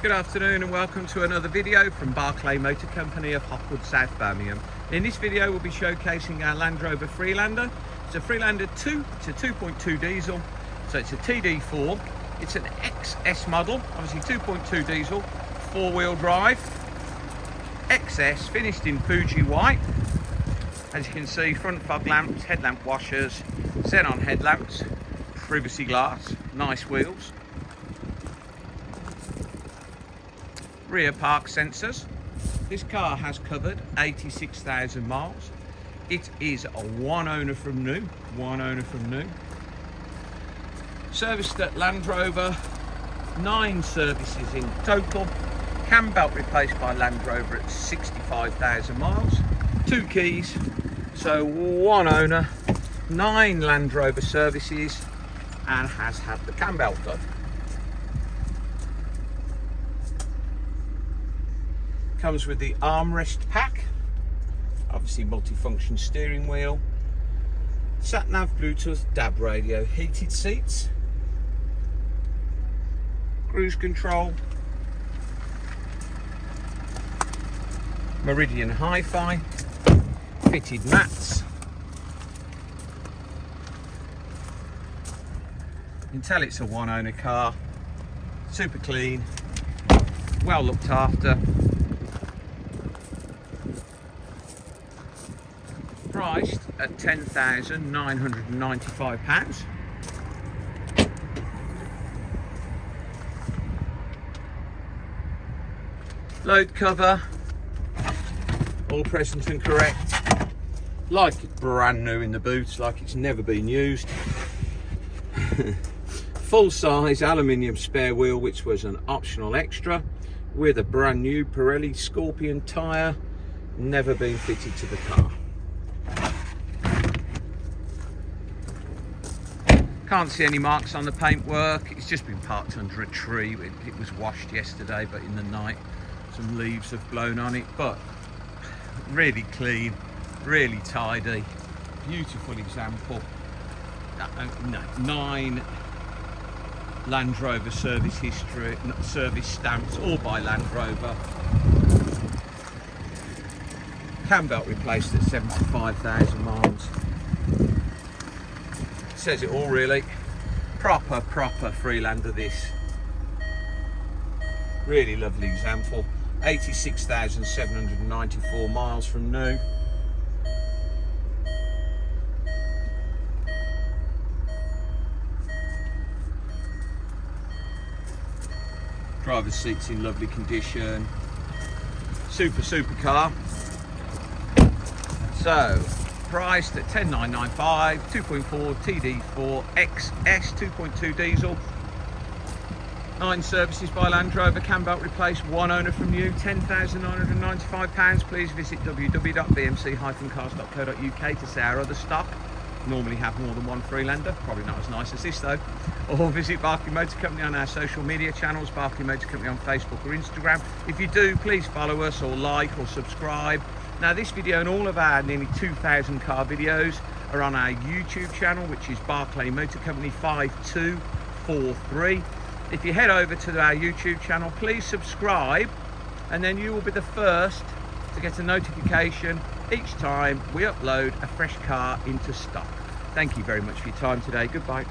Good afternoon and welcome to another video from Barclay Motor Company of Hopwood, South Birmingham. In this video we'll be showcasing our Land Rover Freelander. It's a Freelander 2, it's a 2.2 diesel, so it's a TD4. It's an XS model, obviously 2.2 diesel, 4-wheel drive, XS, finished in Fuji white. As you can see, front fog lamps, headlamp washers, xenon headlamps, privacy glass, nice wheels. Rear park sensors. This car has covered 86,000 miles. It is a one owner from new. Serviced at Land Rover, 9 services in total. Cam belt replaced by Land Rover at 65,000 miles. 2 keys, so one owner, 9 Land Rover services, and has had the cam belt done. Comes with the armrest pack, obviously multifunction steering wheel, sat nav, Bluetooth, DAB radio, heated seats, cruise control, Meridian Hi-Fi, fitted mats. You can tell it's a one owner car, super clean, well looked after. Priced at £10,995. Load cover, all present and correct, like it's brand new in the boots, like it's never been used. Full size aluminium spare wheel, which was an optional extra, with a brand new Pirelli Scorpion tyre, never been fitted to the car. Can't see any marks on the paintwork. It's just been parked under a tree. It was washed yesterday, but in the night some leaves have blown on it. But really clean, really tidy, beautiful example. 9 Land Rover service history, service stamps, all by Land Rover. Cam belt replaced at 75,000 miles. Says it all really. Proper Freelander this. Really lovely example. 86,794 miles from new. Driver's seat's in lovely condition. Super car. So priced at $10,995, 2.4 TD4 XS 2.2 diesel, 9 services by Land Rover, cam belt replaced, one owner from new, £10,995. Please visit www.bmc-cars.co.uk to see our other stock. Normally have more than one Freelander, probably not as nice as this though. Or visit Barclay Motor Company on our social media channels, Barclay Motor Company on Facebook or Instagram. If you do, please follow us or like or subscribe. Now this video and all of our nearly 2,000 car videos are on our YouTube channel, which is Barclay Motor Company 5243. If you head over to our YouTube channel, please subscribe, and then you will be the first to get a notification each time we upload a fresh car into stock. Thank you very much for your time today. Goodbye.